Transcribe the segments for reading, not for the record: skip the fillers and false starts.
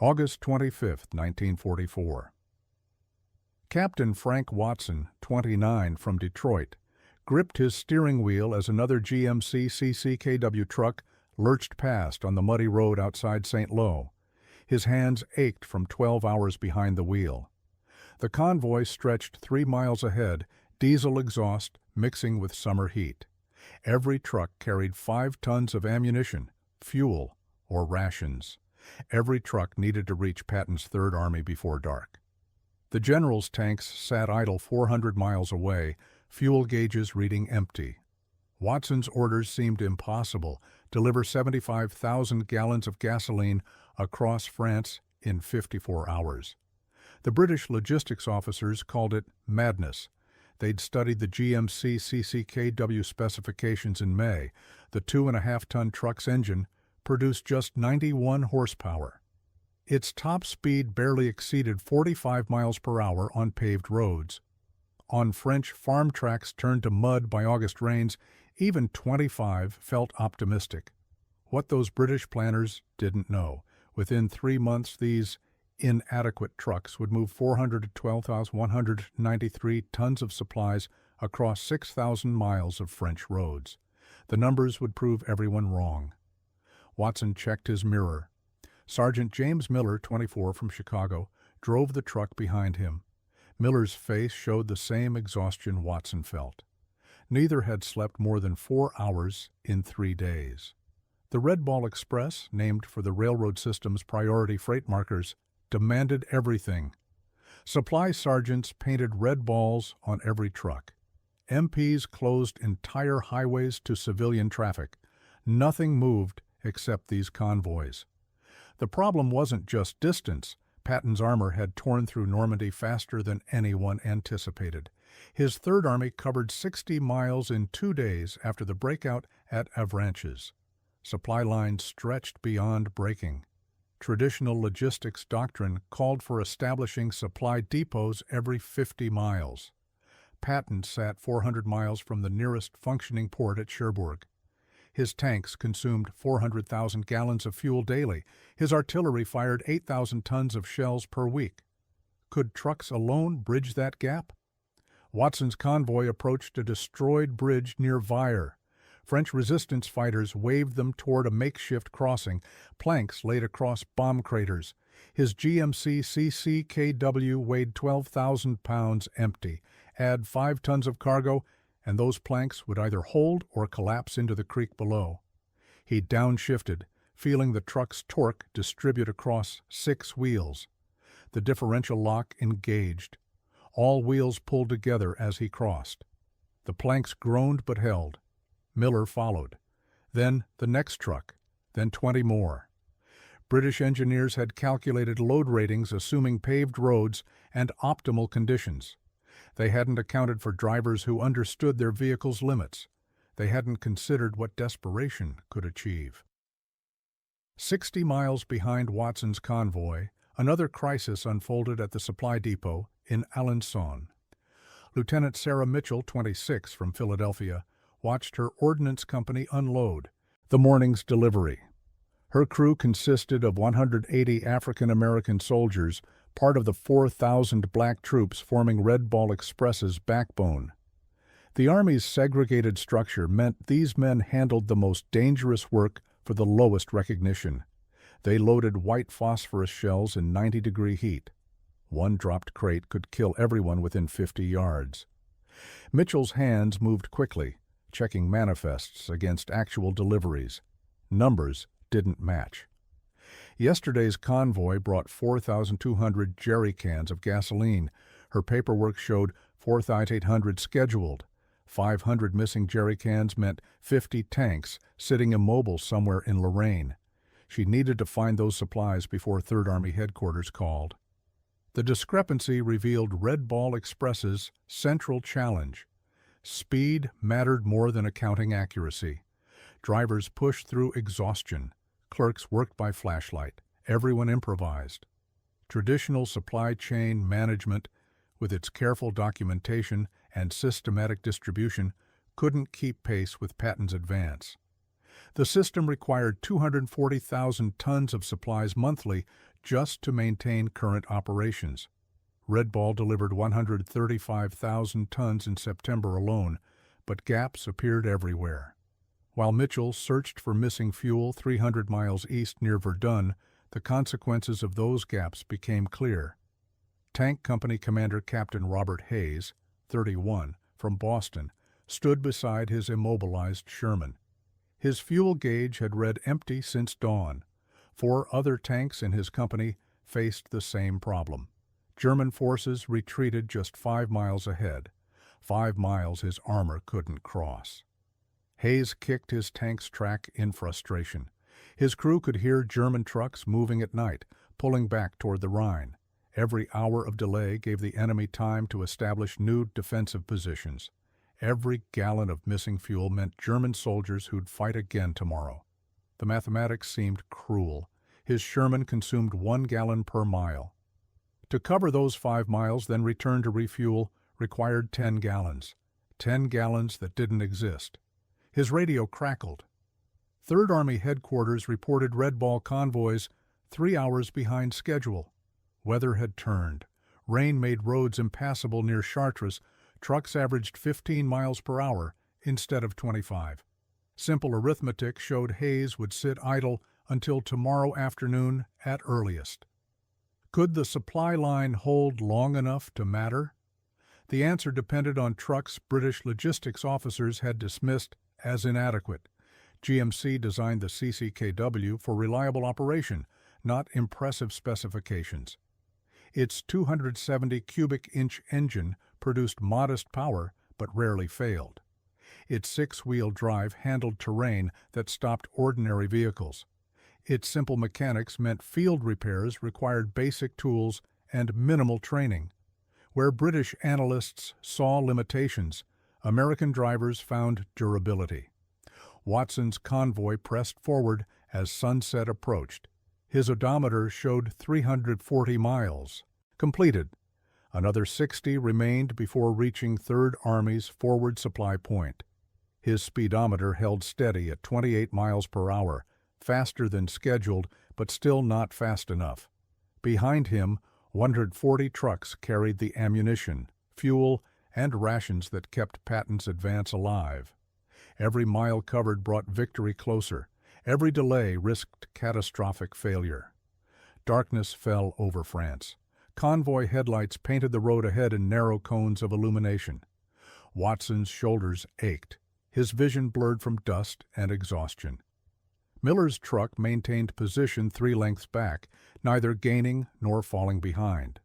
August 25, 1944. Captain Frank Watson, 29, from Detroit, gripped his steering wheel as another GMC CCKW truck lurched past on the muddy road outside St. Lo. His hands ached from 12 hours behind the wheel. The convoy stretched 3 miles ahead, diesel exhaust mixing with summer heat. Every truck carried 5 tons of ammunition, fuel, or rations. Every truck needed to reach Patton's Third Army before dark. The general's tanks sat idle 400 miles away, fuel gauges reading empty. Watson's orders seemed impossible: deliver 75,000 gallons of gasoline across France in 54 hours. The British logistics officers called it madness. They'd studied the GMC CCKW specifications in May. The 2.5-ton truck's engine produced just 91 horsepower. Its top speed barely exceeded 45 miles per hour on paved roads. On French farm tracks turned to mud by August rains, even 25 felt optimistic. What those British planners didn't know: within 3 months these inadequate trucks would move 412,193 tons of supplies across 6,000 miles of French roads. The numbers would prove everyone wrong. Watson checked his mirror. Sergeant James Miller, 24, from Chicago, drove the truck behind him. Miller's face showed the same exhaustion Watson felt. Neither had slept more than 4 hours in 3 days. The Red Ball Express, named for the railroad system's priority freight markers, demanded everything. Supply sergeants painted red balls on every truck. MPs closed entire highways to civilian traffic. Nothing moved except these convoys. The problem wasn't just distance. Patton's armor had torn through Normandy faster than anyone anticipated. His Third Army covered 60 miles in 2 days after the breakout at Avranches. Supply lines stretched beyond breaking. Traditional logistics doctrine called for establishing supply depots every 50 miles. Patton sat 400 miles from the nearest functioning port at Cherbourg. His tanks consumed 400,000 gallons of fuel daily. His artillery fired 8,000 tons of shells per week. Could trucks alone bridge that gap? Watson's convoy approached a destroyed bridge near Vire. French resistance fighters waved them toward a makeshift crossing, planks laid across bomb craters. His GMC CCKW weighed 12,000 pounds empty. Add 5 tons of cargo, and those planks would either hold or collapse into the creek below. He downshifted, feeling the truck's torque distribute across 6 wheels. The differential lock engaged. All wheels pulled together as he crossed. The planks groaned but held. Miller followed. Then the next truck, then 20 more. British engineers had calculated load ratings assuming paved roads and optimal conditions. They hadn't accounted for drivers who understood their vehicle's limits. They hadn't considered what desperation could achieve. 60 miles behind Watson's convoy, another crisis unfolded at the supply depot in Alençon. Lieutenant Sarah Mitchell, 26, from Philadelphia, watched her ordnance company unload the morning's delivery. Her crew consisted of 180 African-American soldiers, part of the 4,000 black troops forming Red Ball Express's backbone. The Army's segregated structure meant these men handled the most dangerous work for the lowest recognition. They loaded white phosphorus shells in 90-degree heat. One dropped crate could kill everyone within 50 yards. Mitchell's hands moved quickly, checking manifests against actual deliveries. Numbers didn't match. Yesterday's convoy brought 4,200 jerry cans of gasoline. Her paperwork showed 4,800 scheduled. 500 missing jerry cans meant 50 tanks sitting immobile somewhere in Lorraine. She needed to find those supplies before Third Army headquarters called. The discrepancy revealed Red Ball Express's central challenge. Speed mattered more than accounting accuracy. Drivers pushed through exhaustion. Clerks worked by flashlight. Everyone improvised. Traditional supply chain management, with its careful documentation and systematic distribution, couldn't keep pace with Patton's advance. The system required 240,000 tons of supplies monthly just to maintain current operations. Red Ball delivered 135,000 tons in September alone, but gaps appeared everywhere. While Mitchell searched for missing fuel 300 miles east near Verdun, the consequences of those gaps became clear. Tank Company Commander Captain Robert Hayes, 31, from Boston, stood beside his immobilized Sherman. His fuel gauge had read empty since dawn. 4 other tanks in his company faced the same problem. German forces retreated just 5 miles ahead, 5 miles his armor couldn't cross. Hayes kicked his tank's track in frustration. His crew could hear German trucks moving at night, pulling back toward the Rhine. Every hour of delay gave the enemy time to establish new defensive positions. Every gallon of missing fuel meant German soldiers who'd fight again tomorrow. The mathematics seemed cruel. His Sherman consumed 1 gallon per mile. To cover those 5 miles, then return to refuel, required 10 gallons. 10 gallons that didn't exist. His radio crackled. 3rd Army Headquarters reported Red Ball convoys 3 hours behind schedule. Weather had turned. Rain made roads impassable near Chartres. Trucks averaged 15 miles per hour instead of 25. Simple arithmetic showed Hayes would sit idle until tomorrow afternoon at earliest. Could the supply line hold long enough to matter? The answer depended on trucks British logistics officers had dismissed as inadequate. GMC designed the CCKW for reliable operation, not impressive specifications. Its 270 cubic inch engine produced modest power but rarely failed. Its 6-wheel drive handled terrain that stopped ordinary vehicles. Its simple mechanics meant field repairs required basic tools and minimal training. Where British analysts saw limitations, American drivers found durability. Watson's convoy pressed forward as sunset approached. His odometer showed 340 miles. Completed. Another 60 remained before reaching 3rd Army's forward supply point. His speedometer held steady at 28 miles per hour, faster than scheduled, but still not fast enough. Behind him, 140 trucks carried the ammunition, fuel, and rations that kept Patton's advance alive. Every mile covered brought victory closer. Every delay risked catastrophic failure. Darkness fell over France. Convoy headlights painted the road ahead in narrow cones of illumination. Watson's shoulders ached. His vision blurred from dust and exhaustion. Miller's truck maintained position 3 lengths back, neither gaining nor falling behind.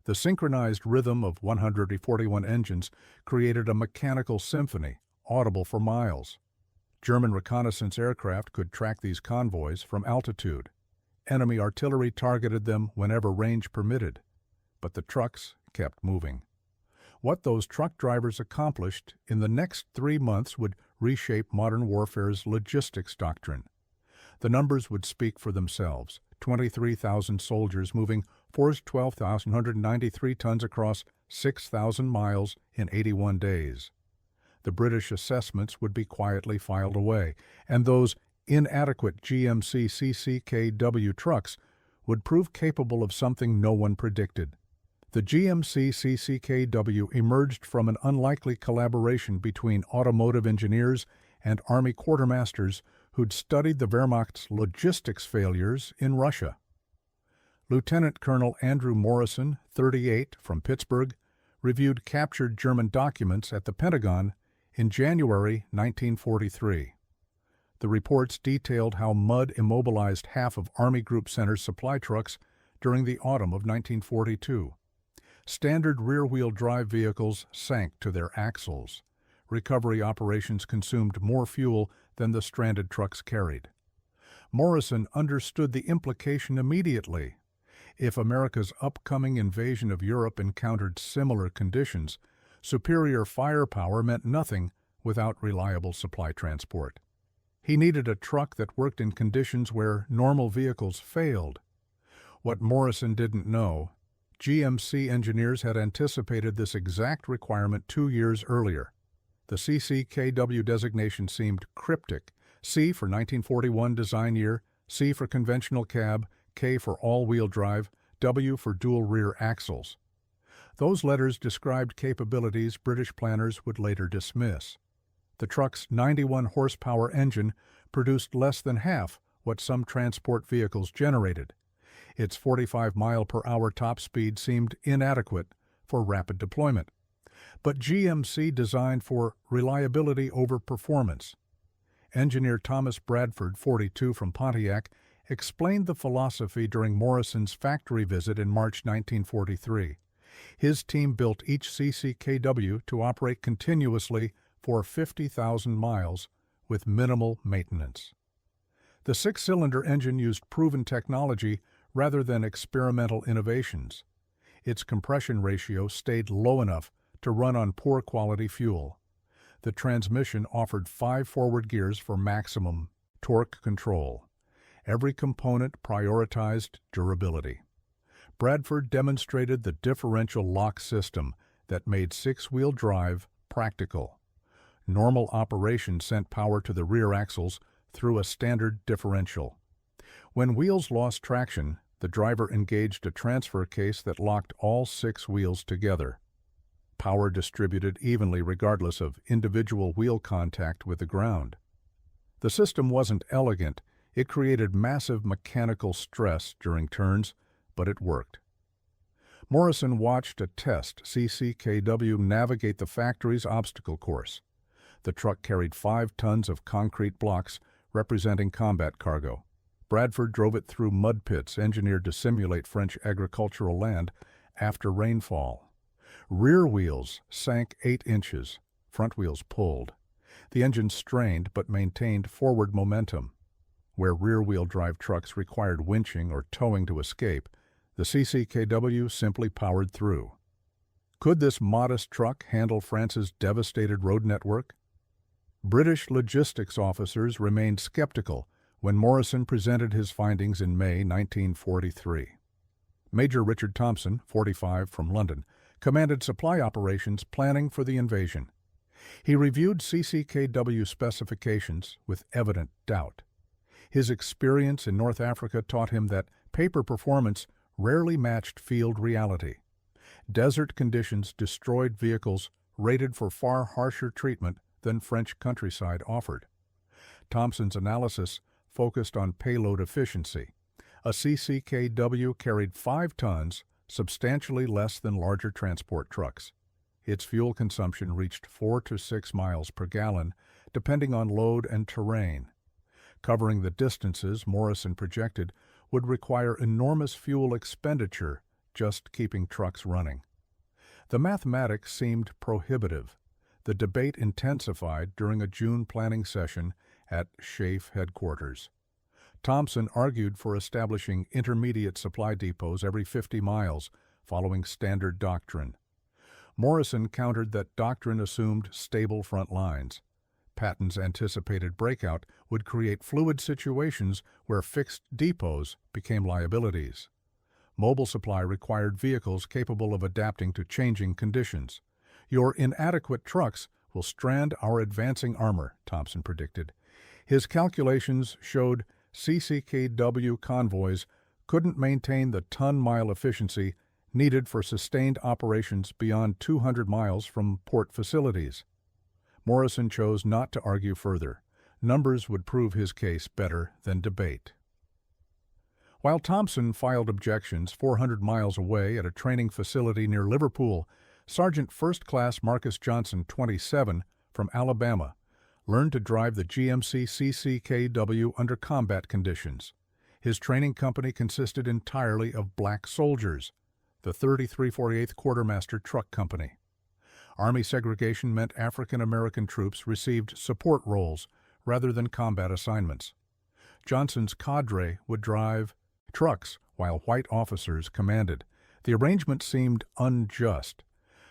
The synchronized rhythm of 141 engines created a mechanical symphony, audible for miles. German reconnaissance aircraft could track these convoys from altitude. Enemy artillery targeted them whenever range permitted. But the trucks kept moving. What those truck drivers accomplished in the next 3 months would reshape modern warfare's logistics doctrine. The numbers would speak for themselves. 23,000 soldiers moving forced 12,193 tons across 6,000 miles in 81 days. The British assessments would be quietly filed away, and those inadequate GMC CCKW trucks would prove capable of something no one predicted. The GMC CCKW emerged from an unlikely collaboration between automotive engineers and Army quartermasters who'd studied the Wehrmacht's logistics failures in Russia. Lieutenant Colonel Andrew Morrison, 38, from Pittsburgh, reviewed captured German documents at the Pentagon in January 1943. The reports detailed how mud immobilized half of Army Group Center's supply trucks during the autumn of 1942. Standard rear-wheel drive vehicles sank to their axles. Recovery operations consumed more fuel than the stranded trucks carried. Morrison understood the implication immediately. If America's upcoming invasion of Europe encountered similar conditions, superior firepower meant nothing without reliable supply transport. He needed a truck that worked in conditions where normal vehicles failed. What Morrison didn't know, GMC engineers had anticipated this exact requirement 2 years earlier. The CCKW designation seemed cryptic: C for 1941 design year, C for conventional cab, K for all-wheel drive, W for dual rear axles. Those letters described capabilities British planners would later dismiss. The truck's 91-horsepower engine produced less than half what some transport vehicles generated. Its 45-mile-per-hour top speed seemed inadequate for rapid deployment. But GMC designed for reliability over performance. Engineer Thomas Bradford, 42, from Pontiac, explained the philosophy during Morrison's factory visit in March 1943. His team built each CCKW to operate continuously for 50,000 miles with minimal maintenance. The six-cylinder engine used proven technology rather than experimental innovations. Its compression ratio stayed low enough to run on poor quality fuel. The transmission offered 5 forward gears for maximum torque control. Every component prioritized durability. Bradford demonstrated the differential lock system that made six-wheel drive practical. Normal operation sent power to the rear axles through a standard differential. When wheels lost traction, the driver engaged a transfer case that locked all 6 wheels together. Power distributed evenly regardless of individual wheel contact with the ground. The system wasn't elegant. It created massive mechanical stress during turns, but it worked. Morrison watched a test CCKW navigate the factory's obstacle course. The truck carried 5 tons of concrete blocks representing combat cargo. Bradford drove it through mud pits engineered to simulate French agricultural land after rainfall. Rear wheels sank 8 inches, front wheels pulled. The engine strained but maintained forward momentum. Where rear-wheel drive trucks required winching or towing to escape, the CCKW simply powered through. Could this modest truck handle France's devastated road network? British logistics officers remained skeptical when Morrison presented his findings in May 1943. Major Richard Thompson, 45, from London, commanded supply operations planning for the invasion. He reviewed CCKW specifications with evident doubt. His experience in North Africa taught him that paper performance rarely matched field reality. Desert conditions destroyed vehicles rated for far harsher treatment than French countryside offered. Thompson's analysis focused on payload efficiency. A CCKW carried 5 tons, substantially less than larger transport trucks. Its fuel consumption reached 4 to 6 miles per gallon, depending on load and terrain. Covering the distances Morrison projected would require enormous fuel expenditure just keeping trucks running. The mathematics seemed prohibitive. The debate intensified during a June planning session at SHAEF headquarters. Thompson argued for establishing intermediate supply depots every 50 miles, following standard doctrine. Morrison countered that doctrine assumed stable front lines. Patton's anticipated breakout would create fluid situations where fixed depots became liabilities. Mobile supply required vehicles capable of adapting to changing conditions. Your inadequate trucks will strand our advancing armor, Thompson predicted. His calculations showed CCKW convoys couldn't maintain the ton-mile efficiency needed for sustained operations beyond 200 miles from port facilities. Morrison chose not to argue further. Numbers would prove his case better than debate. While Thompson filed objections 400 miles away at a training facility near Liverpool, Sergeant First Class Marcus Johnson, 27, from Alabama, learned to drive the GMC CCKW under combat conditions. His training company consisted entirely of black soldiers, the 3348th Quartermaster Truck Company. Army segregation meant African American troops received support roles rather than combat assignments. Johnson's cadre would drive trucks while white officers commanded. The arrangement seemed unjust,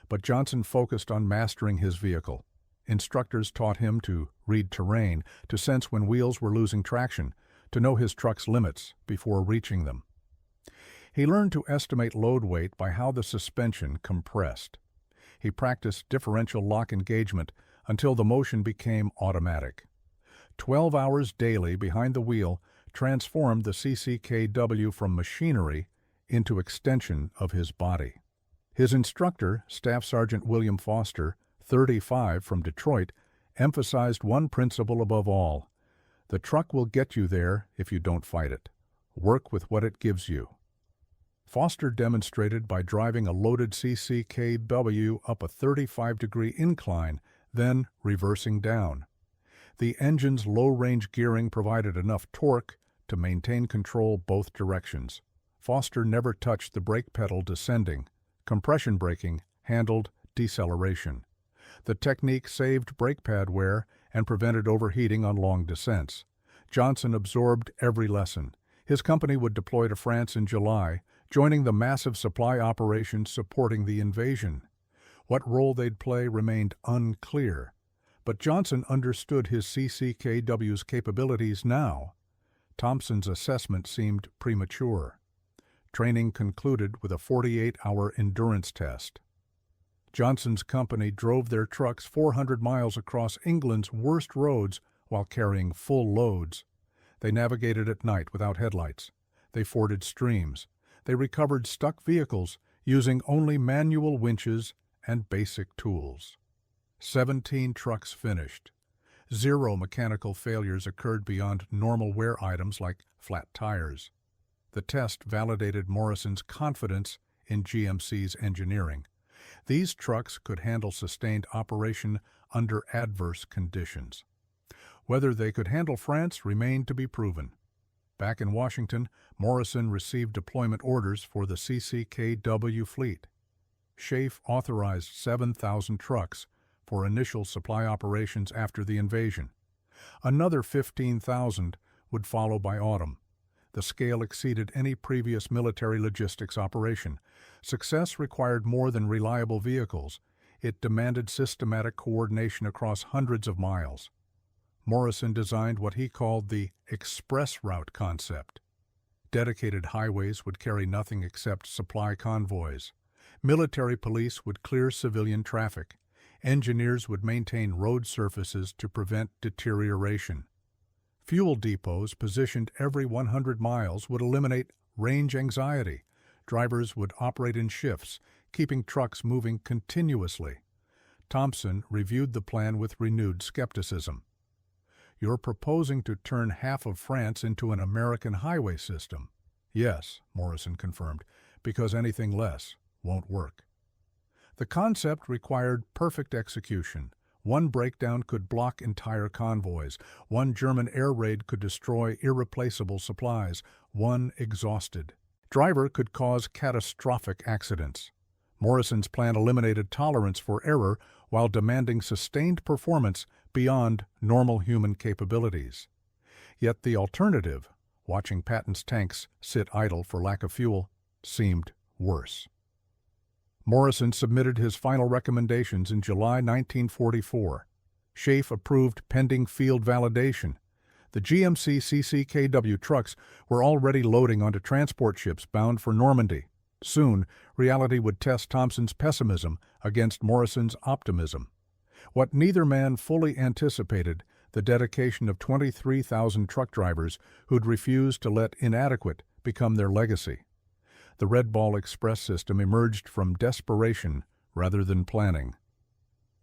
but Johnson focused on mastering his vehicle. Instructors taught him to read terrain, to sense when wheels were losing traction, to know his truck's limits before reaching them. He learned to estimate load weight by how the suspension compressed. He practiced differential lock engagement until the motion became automatic. 12 hours daily behind the wheel transformed the CCKW from machinery into extension of his body. His instructor, Staff Sergeant William Foster, 35, from Detroit, emphasized one principle above all: the truck will get you there if you don't fight it. Work with what it gives you. Foster demonstrated by driving a loaded CCKW up a 35-degree incline, then reversing down. The engine's low-range gearing provided enough torque to maintain control both directions. Foster never touched the brake pedal descending. Compression braking handled deceleration. The technique saved brake pad wear and prevented overheating on long descents. Johnson absorbed every lesson. His company would deploy to France in July, joining the massive supply operations supporting the invasion. What role they'd play remained unclear, but Johnson understood his CCKW's capabilities now. Thompson's assessment seemed premature. Training concluded with a 48-hour endurance test. Johnson's company drove their trucks 400 miles across England's worst roads while carrying full loads. They navigated at night without headlights. They forded streams. They recovered stuck vehicles using only manual winches and basic tools. 17 trucks finished. 0 mechanical failures occurred beyond normal wear items like flat tires. The test validated Morrison's confidence in GMC's engineering. These trucks could handle sustained operation under adverse conditions. Whether they could handle France remained to be proven. Back in Washington, Morrison received deployment orders for the CCKW fleet. Schaeff authorized 7,000 trucks for initial supply operations after the invasion. Another 15,000 would follow by autumn. The scale exceeded any previous military logistics operation. Success required more than reliable vehicles. It demanded systematic coordination across hundreds of miles. Morrison designed what he called the express route concept. Dedicated highways would carry nothing except supply convoys. Military police would clear civilian traffic. Engineers would maintain road surfaces to prevent deterioration. Fuel depots positioned every 100 miles would eliminate range anxiety. Drivers would operate in shifts, keeping trucks moving continuously. Thompson reviewed the plan with renewed skepticism. "You're proposing to turn half of France into an American highway system." "Yes," Morrison confirmed, "because anything less won't work." The concept required perfect execution. One breakdown could block entire convoys. One German air raid could destroy irreplaceable supplies. One exhausted driver could cause catastrophic accidents. Morrison's plan eliminated tolerance for error while demanding sustained performance beyond normal human capabilities. Yet the alternative, watching Patton's tanks sit idle for lack of fuel, seemed worse. Morrison submitted his final recommendations in July 1944. Schaeff approved pending field validation. The GMC CCKW trucks were already loading onto transport ships bound for Normandy. Soon, reality would test Thompson's pessimism against Morrison's optimism. What neither man fully anticipated, the dedication of 23,000 truck drivers who'd refused to let inadequate become their legacy. The Red Ball Express system emerged from desperation rather than planning.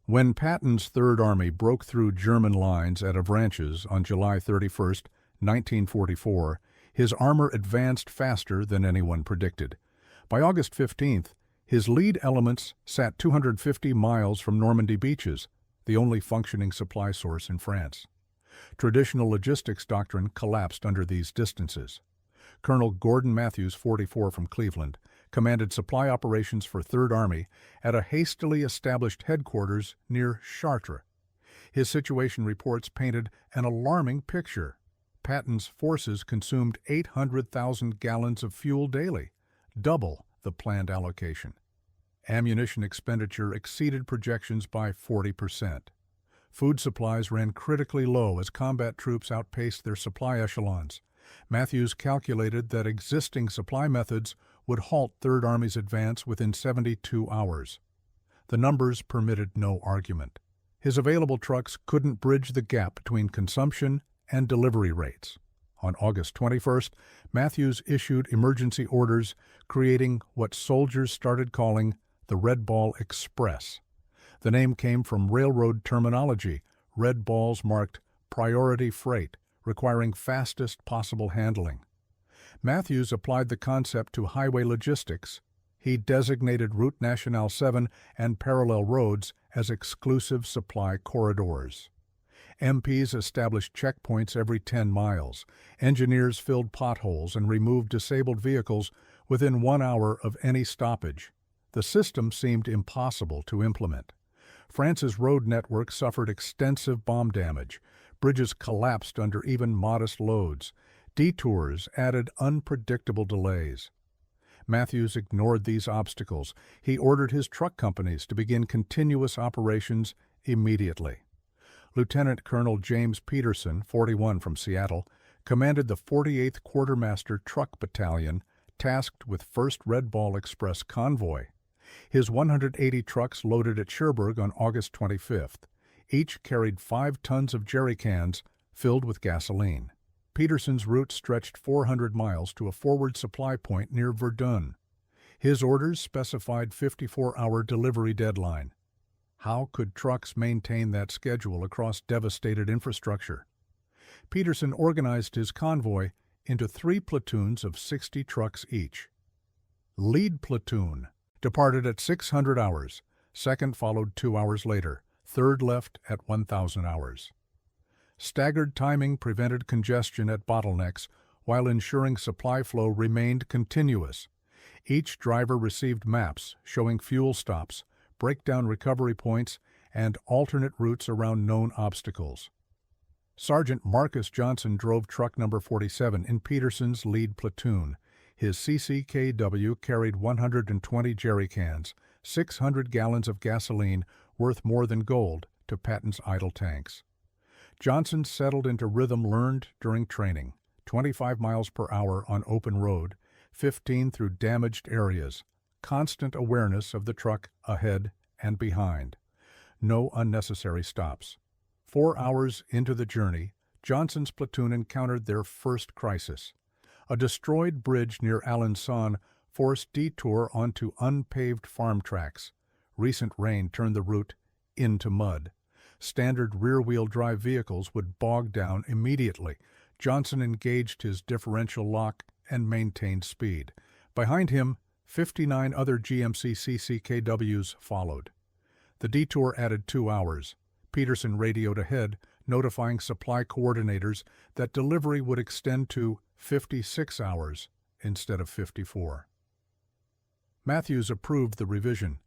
When Patton's Third Army broke through German lines at Avranches on July 31, 1944, his armor advanced faster than anyone predicted. By August 15th, his lead elements sat 250 miles from Normandy beaches, the only functioning supply source in France. Traditional logistics doctrine collapsed under these distances. Colonel Gordon Matthews, 44, from Cleveland, commanded supply operations for Third Army at a hastily established headquarters near Chartres. His situation reports painted an alarming picture. Patton's forces consumed 800,000 gallons of fuel daily, double the planned allocation. Ammunition expenditure exceeded projections by 40%. Food supplies ran critically low as combat troops outpaced their supply echelons. Matthews calculated that existing supply methods would halt Third Army's advance within 72 hours. The numbers permitted no argument. His available trucks couldn't bridge the gap between consumption and delivery rates. On August 21st, Matthews issued emergency orders, creating what soldiers started calling the Red Ball Express. The name came from railroad terminology. Red balls marked priority freight, requiring fastest possible handling. Matthews applied the concept to highway logistics. He designated Route Nationale 7 and parallel roads as exclusive supply corridors. MPs established checkpoints every 10 miles. Engineers filled potholes and removed disabled vehicles within 1 hour of any stoppage. The system seemed impossible to implement. France's road network suffered extensive bomb damage. Bridges collapsed under even modest loads. Detours added unpredictable delays. Matthews ignored these obstacles. He ordered his truck companies to begin continuous operations immediately. Lieutenant Colonel James Peterson, 41 from Seattle, commanded the 48th Quartermaster Truck Battalion, tasked with 1st Red Ball Express convoy. His 180 trucks loaded at Cherbourg on August 25th. Each carried 5 tons of jerry cans filled with gasoline. Peterson's route stretched 400 miles to a forward supply point near Verdun. His orders specified 54-hour delivery deadline. How could trucks maintain that schedule across devastated infrastructure? Peterson organized his convoy into 3 platoons of 60 trucks each. Lead platoon departed at 600 hours. Second followed 2 hours later. Third left at 1,000 hours. Staggered timing prevented congestion at bottlenecks while ensuring supply flow remained continuous. Each driver received maps showing fuel stops, breakdown recovery points, and alternate routes around known obstacles. Sergeant Marcus Johnson drove truck number 47 in Peterson's lead platoon. His CCKW carried 120 jerry cans, 600 gallons of gasoline worth more than gold to Patton's idle tanks. Johnson settled into rhythm learned during training, 25 miles per hour on open road, 15 through damaged areas, constant awareness of the truck ahead and behind. No unnecessary stops. 4 hours into the journey, Johnson's platoon encountered their first crisis. A destroyed bridge near Alençon forced detour onto unpaved farm tracks. Recent rain turned the route into mud. Standard rear-wheel drive vehicles would bog down immediately. Johnson engaged his differential lock and maintained speed. Behind him, 59 other GMC CCKWs followed. The detour added 2 hours. Peterson radioed ahead, notifying supply coordinators that delivery would extend to 56 hours instead of 54. Matthews approved the revision.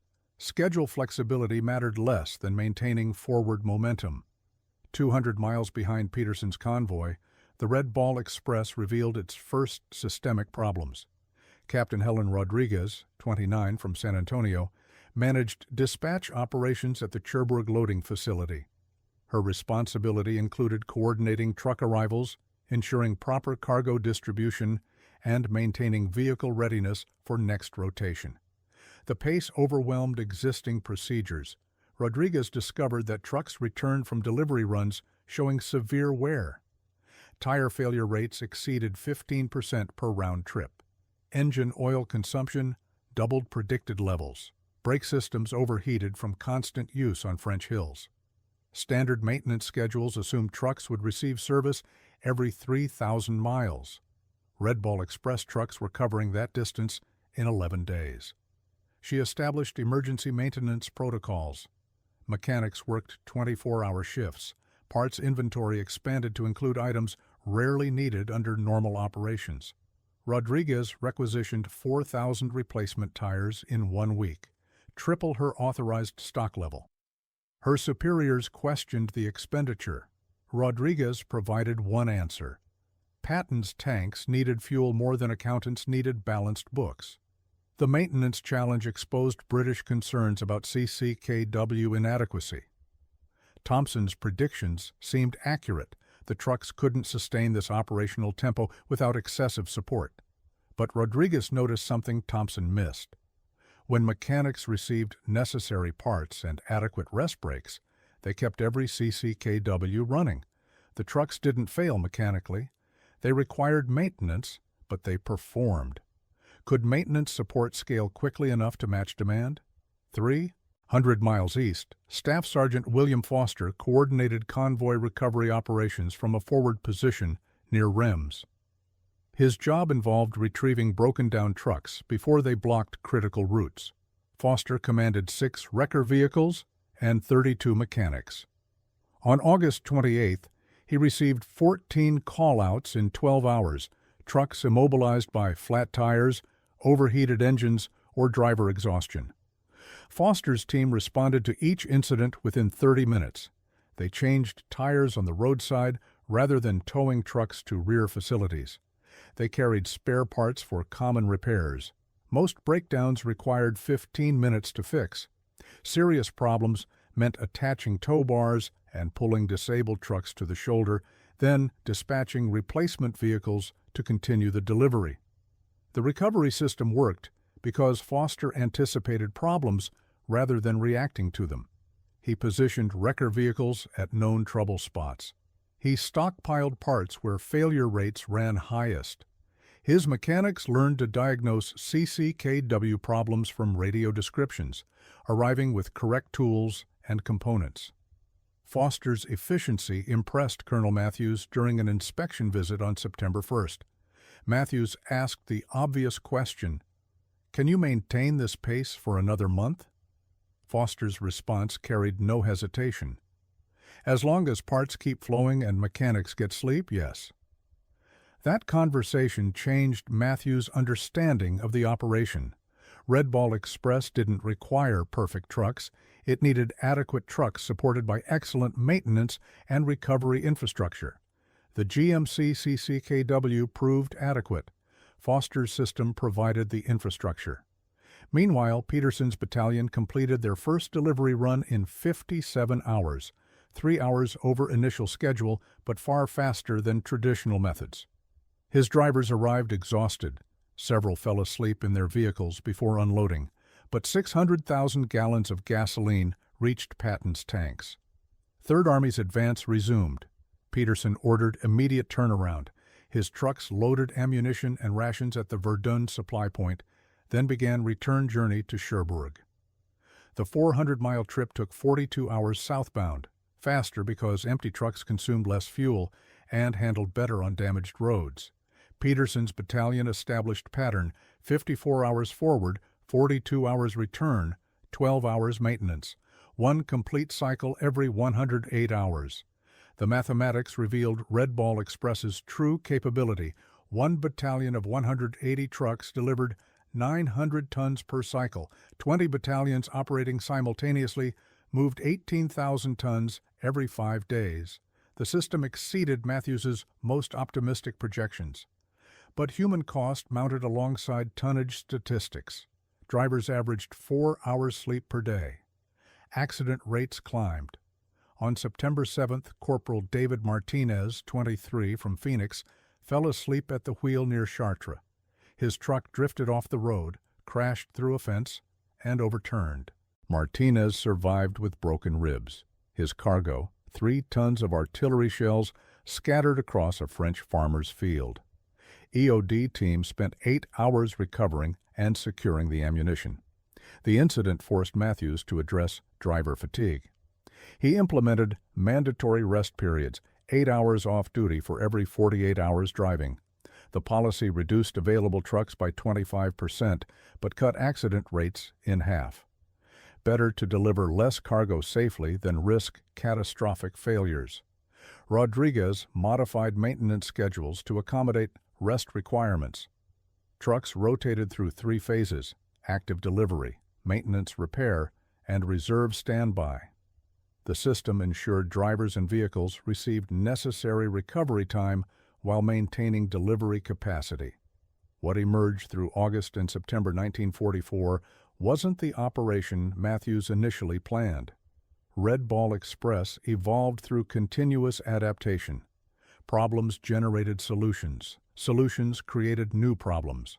Schedule flexibility mattered less than maintaining forward momentum. 200 miles behind Peterson's convoy, the Red Ball Express revealed its first systemic problems. Captain Helen Rodriguez, 29 from San Antonio, managed dispatch operations at the Cherbourg loading facility. Her responsibility included coordinating truck arrivals, ensuring proper cargo distribution, and maintaining vehicle readiness for next rotation. The pace overwhelmed existing procedures. Rodriguez discovered that trucks returned from delivery runs showing severe wear. Tire failure rates exceeded 15% per round trip. Engine oil consumption doubled predicted levels. Brake systems overheated from constant use on French hills. Standard maintenance schedules assumed trucks would receive service every 3,000 miles. Red Ball Express trucks were covering that distance in 11 days. She established emergency maintenance protocols. Mechanics worked 24-hour shifts. Parts inventory expanded to include items rarely needed under normal operations. Rodriguez requisitioned 4,000 replacement tires in 1 week, triple her authorized stock level. Her superiors questioned the expenditure. Rodriguez provided one answer. Patton's tanks needed fuel more than accountants needed balanced books. The maintenance challenge exposed British concerns about CCKW inadequacy. Thompson's predictions seemed accurate. The trucks couldn't sustain this operational tempo without excessive support. But Rodriguez noticed something Thompson missed. When mechanics received necessary parts and adequate rest breaks, they kept every CCKW running. The trucks didn't fail mechanically. They required maintenance, but they performed. Could maintenance support scale quickly enough to match demand? 300 miles east, Staff Sergeant William Foster coordinated convoy recovery operations from a forward position near Rems. His job involved retrieving broken-down trucks before they blocked critical routes. Foster commanded 6 wrecker vehicles and 32 mechanics. On August 28th, he received 14 call-outs in 12 hours, trucks immobilized by flat tires, overheated engines, or driver exhaustion. Foster's team responded to each incident within 30 minutes. They changed tires on the roadside rather than towing trucks to rear facilities. They carried spare parts for common repairs. Most breakdowns required 15 minutes to fix. Serious problems meant attaching tow bars and pulling disabled trucks to the shoulder, then dispatching replacement vehicles to continue the delivery. The recovery system worked because Foster anticipated problems rather than reacting to them. He positioned wrecker vehicles at known trouble spots. He stockpiled parts where failure rates ran highest. His mechanics learned to diagnose CCKW problems from radio descriptions, arriving with correct tools and components. Foster's efficiency impressed Colonel Matthews during an inspection visit on September 1st. Matthews asked the obvious question, "Can you maintain this pace for another month?" Foster's response carried no hesitation. "As long as parts keep flowing and mechanics get sleep, yes." That conversation changed Matthews' understanding of the operation. Red Ball Express didn't require perfect trucks. It needed adequate trucks supported by excellent maintenance and recovery infrastructure. The GMC CCKW proved adequate. Foster's system provided the infrastructure. Meanwhile, Peterson's battalion completed their first delivery run in 57 hours, 3 hours over initial schedule, but far faster than traditional methods. His drivers arrived exhausted. Several fell asleep in their vehicles before unloading, but 600,000 gallons of gasoline reached Patton's tanks. Third Army's advance resumed. Peterson ordered immediate turnaround. His trucks loaded ammunition and rations at the Verdun supply point, then began return journey to Cherbourg. The 400-mile trip took 42 hours southbound, faster because empty trucks consumed less fuel and handled better on damaged roads. Peterson's battalion established pattern: 54 hours forward, 42 hours return, 12 hours maintenance, 1 complete cycle every 108 hours. The mathematics revealed Red Ball Express's true capability. 1 battalion of 180 trucks delivered 900 tons per cycle. 20 battalions operating simultaneously moved 18,000 tons every 5 days. The system exceeded Matthews's most optimistic projections. But human cost mounted alongside tonnage statistics. Drivers averaged 4 hours sleep per day. Accident rates climbed. On September 7th, Corporal David Martinez, 23, from Phoenix, fell asleep at the wheel near Chartres. His truck drifted off the road, crashed through a fence, and overturned. Martinez survived with broken ribs. His cargo, 3 tons of artillery shells, scattered across a French farmer's field. EOD team spent 8 hours recovering and securing the ammunition. The incident forced Matthews to address driver fatigue. He implemented mandatory rest periods, 8 hours off duty for every 48 hours driving. The policy reduced available trucks by 25%, but cut accident rates in half. Better to deliver less cargo safely than risk catastrophic failures. Rodriguez modified maintenance schedules to accommodate rest requirements. Trucks rotated through 3 phases: active delivery, maintenance repair, and reserve standby. The system ensured drivers and vehicles received necessary recovery time while maintaining delivery capacity. What emerged through August and September 1944 wasn't the operation Matthews initially planned. Red Ball Express evolved through continuous adaptation. Problems generated solutions. Solutions created new problems.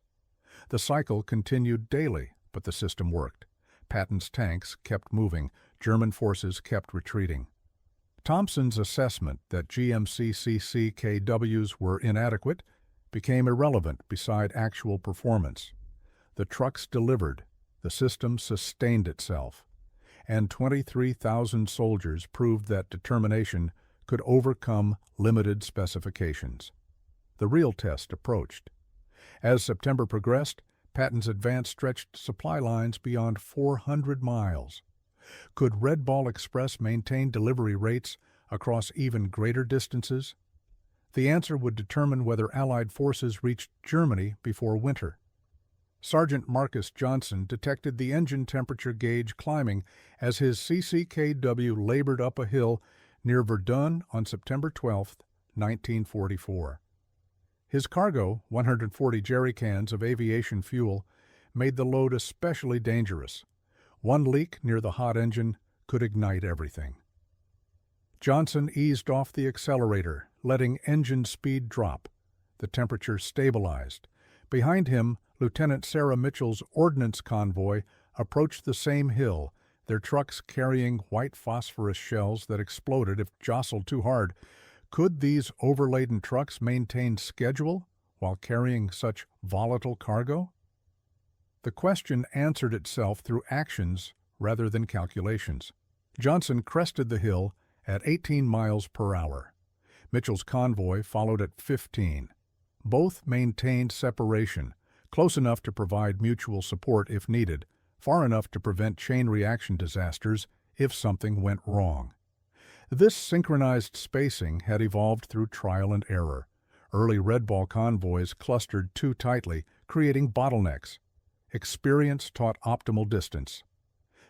The cycle continued daily, but the system worked. Patton's tanks kept moving. German forces kept retreating. Thompson's assessment that GMC CCKWs were inadequate became irrelevant beside actual performance. The trucks delivered, the system sustained itself, and 23,000 soldiers proved that determination could overcome limited specifications. The real test approached. As September progressed, Patton's advance stretched supply lines beyond 400 miles. Could Red Ball Express maintain delivery rates across even greater distances? The answer would determine whether Allied forces reached Germany before winter. Sergeant Marcus Johnson detected the engine temperature gauge climbing as his CCKW labored up a hill near Verdun on September 12, 1944. His cargo, 140 jerry cans of aviation fuel, made the load especially dangerous. One leak near the hot engine could ignite everything. Johnson eased off the accelerator, letting engine speed drop. The temperature stabilized. Behind him, Lieutenant Sarah Mitchell's ordnance convoy approached the same hill, their trucks carrying white phosphorus shells that exploded if jostled too hard. Could these overladen trucks maintain schedule while carrying such volatile cargo? The question answered itself through actions rather than calculations. Johnson crested the hill at 18 miles per hour. Mitchell's convoy followed at 15. Both maintained separation, close enough to provide mutual support if needed, far enough to prevent chain reaction disasters if something went wrong. This synchronized spacing had evolved through trial and error. Early Red Ball convoys clustered too tightly, creating bottlenecks. Experience taught optimal distance.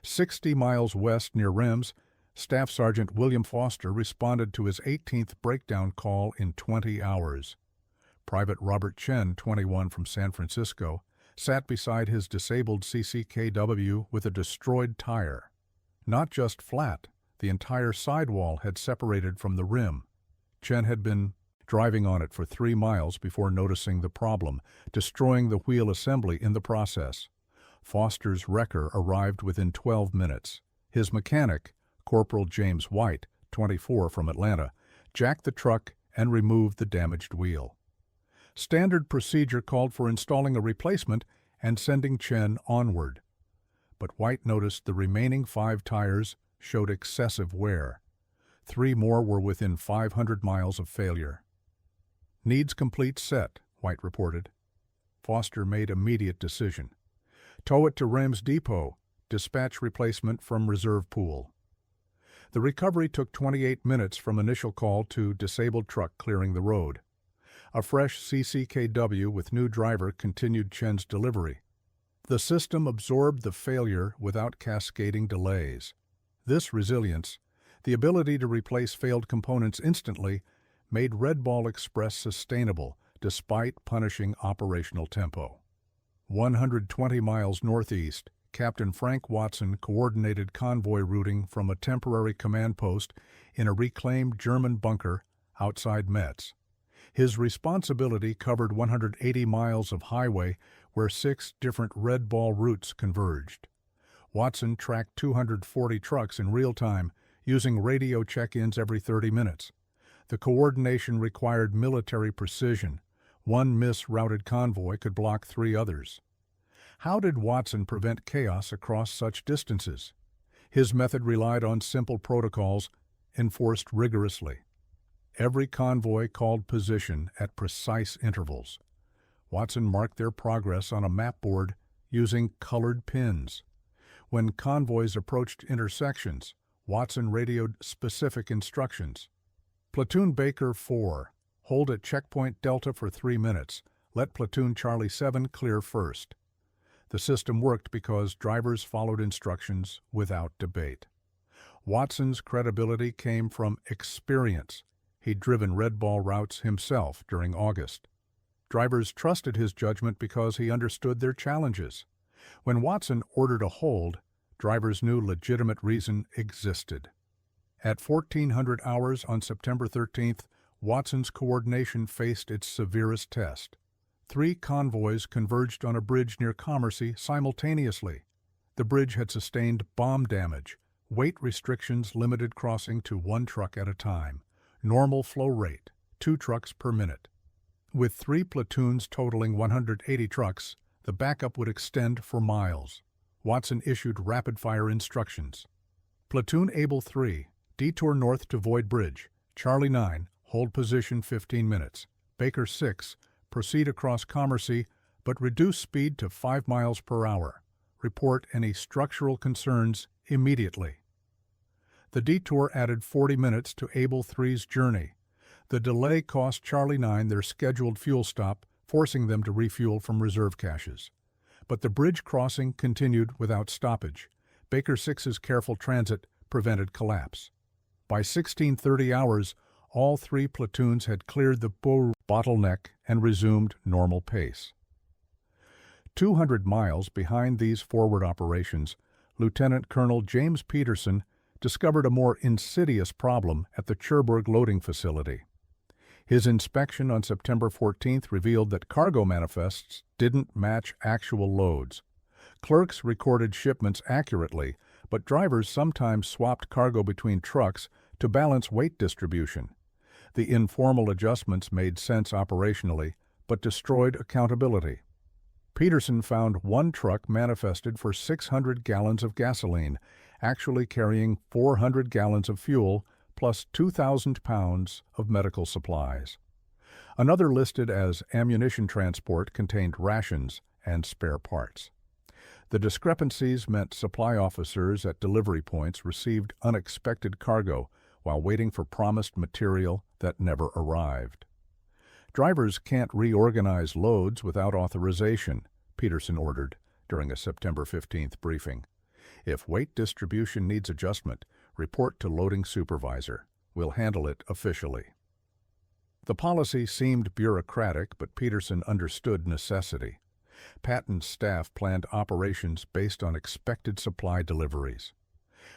60 miles west near Reims, Staff Sergeant William Foster responded to his 18th breakdown call in 20 hours. Private Robert Chen, 21, from San Francisco, sat beside his disabled CCKW with a destroyed tire. Not just flat, the entire sidewall had separated from the rim. Chen had been driving on it for 3 miles before noticing the problem, destroying the wheel assembly in the process. Foster's wrecker arrived within 12 minutes. His mechanic, Corporal James White, 24, from Atlanta, jacked the truck and removed the damaged wheel. Standard procedure called for installing a replacement and sending Chen onward. But White noticed the remaining 5 tires showed excessive wear. 3 more were within 500 miles of failure. Needs complete set, White reported. Foster made immediate decision. Tow it to Reims Depot, dispatch replacement from reserve pool. The recovery took 28 minutes from initial call to disabled truck clearing the road. A fresh CCKW with new driver continued Chen's delivery. The system absorbed the failure without cascading delays. This resilience, the ability to replace failed components instantly, made Red Ball Express sustainable despite punishing operational tempo. 120 miles northeast, Captain Frank Watson coordinated convoy routing from a temporary command post in a reclaimed German bunker outside Metz. His responsibility covered 180 miles of highway where 6 different Red Ball routes converged. Watson tracked 240 trucks in real time, using radio check-ins every 30 minutes. The coordination required military precision. One misrouted convoy could block 3 others. How did Watson prevent chaos across such distances? His method relied on simple protocols enforced rigorously. Every convoy called position at precise intervals. Watson marked their progress on a map board using colored pins. When convoys approached intersections, Watson radioed specific instructions. Platoon Baker 4, hold at checkpoint Delta for 3 minutes. Let Platoon Charlie 7 clear first. The system worked because drivers followed instructions without debate. Watson's credibility came from experience. He'd driven Red Ball routes himself during August. Drivers trusted his judgment because he understood their challenges. When Watson ordered a hold, drivers knew legitimate reason existed. At 1400 hours on September 13th, Watson's coordination faced its severest test. 3 convoys converged on a bridge near Commercy simultaneously. The bridge had sustained bomb damage. Weight restrictions limited crossing to 1 truck at a time. Normal flow rate, 2 trucks per minute. With 3 platoons totaling 180 trucks, the backup would extend for miles. Watson issued rapid-fire instructions. Platoon Able 3, detour north to Void Bridge. Charlie 9, hold position 15 minutes. Baker 6, proceed across Commercy, but reduce speed to 5 miles per hour. Report any structural concerns immediately. The detour added 40 minutes to Able 3's journey. The delay cost Charlie 9 their scheduled fuel stop, forcing them to refuel from reserve caches. But the bridge crossing continued without stoppage. Baker 6's careful transit prevented collapse. By 16:30 hours, all 3 platoons had cleared the bottleneck and resumed normal pace. 200 miles behind these forward operations, Lieutenant Colonel James Peterson discovered a more insidious problem at the Cherbourg loading facility. His inspection on September 14th revealed that cargo manifests didn't match actual loads. Clerks recorded shipments accurately, but drivers sometimes swapped cargo between trucks to balance weight distribution. The informal adjustments made sense operationally, but destroyed accountability. Peterson found 1 truck manifested for 600 gallons of gasoline, actually carrying 400 gallons of fuel plus 2,000 pounds of medical supplies. Another listed as ammunition transport contained rations and spare parts. The discrepancies meant supply officers at delivery points received unexpected cargo while waiting for promised material that never arrived. Drivers can't reorganize loads without authorization, Peterson ordered during a September 15th briefing. If weight distribution needs adjustment, report to loading supervisor. We'll handle it officially. The policy seemed bureaucratic, but Peterson understood necessity. Patton's staff planned operations based on expected supply deliveries.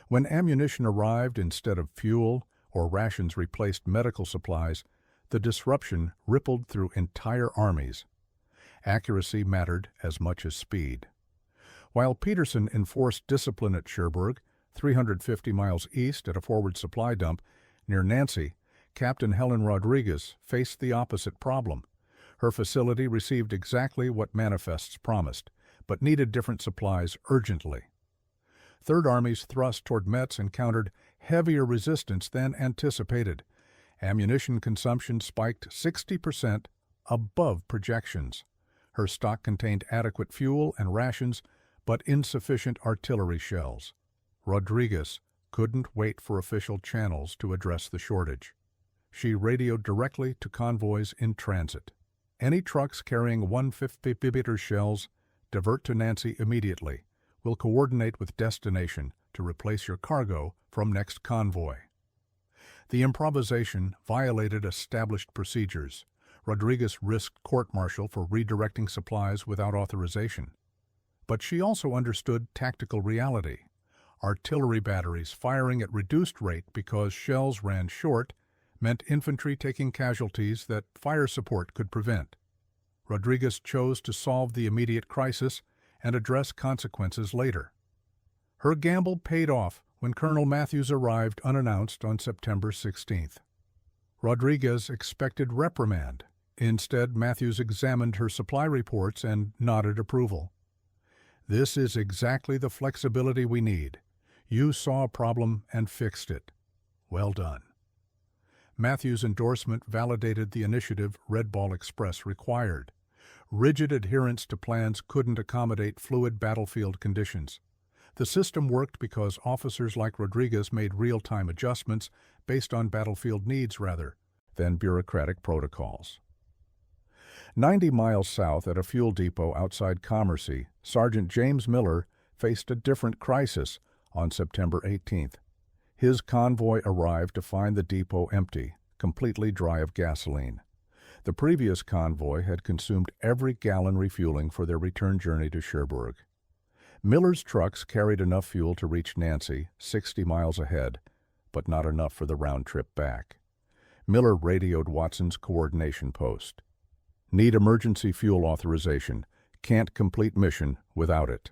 When ammunition arrived instead of fuel or rations replaced medical supplies, the disruption rippled through entire armies. Accuracy mattered as much as speed. While Peterson enforced discipline at Cherbourg, 350 miles east at a forward supply dump near Nancy, Captain Helen Rodriguez faced the opposite problem. Her facility received exactly what manifests promised, but needed different supplies urgently. Third Army's thrust toward Metz encountered heavier resistance than anticipated. Ammunition consumption spiked 60% above projections. Her stock contained adequate fuel and rations, but insufficient artillery shells. Rodriguez couldn't wait for official channels to address the shortage. She radioed directly to convoys in transit. Any trucks carrying 150mm shells, divert to Nancy immediately. We'll coordinate with destination to replace your cargo from next convoy. The improvisation violated established procedures. Rodriguez risked court-martial for redirecting supplies without authorization. But she also understood tactical reality. Artillery batteries firing at reduced rate because shells ran short meant infantry taking casualties that fire support could prevent. Rodriguez chose to solve the immediate crisis and address consequences later. Her gamble paid off when Colonel Matthews arrived unannounced on September 16th. Rodriguez expected reprimand. Instead, Matthews examined her supply reports and nodded approval. This is exactly the flexibility we need. You saw a problem and fixed it. Well done. Matthews' endorsement validated the initiative Red Ball Express required. Rigid adherence to plans couldn't accommodate fluid battlefield conditions. The system worked because officers like Rodriguez made real-time adjustments based on battlefield needs rather than bureaucratic protocols. 90 miles south at a fuel depot outside Commercy, Sergeant James Miller faced a different crisis on September 18th. His convoy arrived to find the depot empty, completely dry of gasoline. The previous convoy had consumed every gallon refueling for their return journey to Cherbourg. Miller's trucks carried enough fuel to reach Nancy, 60 miles ahead, but not enough for the round trip back. Miller radioed Watson's coordination post. Need emergency fuel authorization. Can't complete mission without it.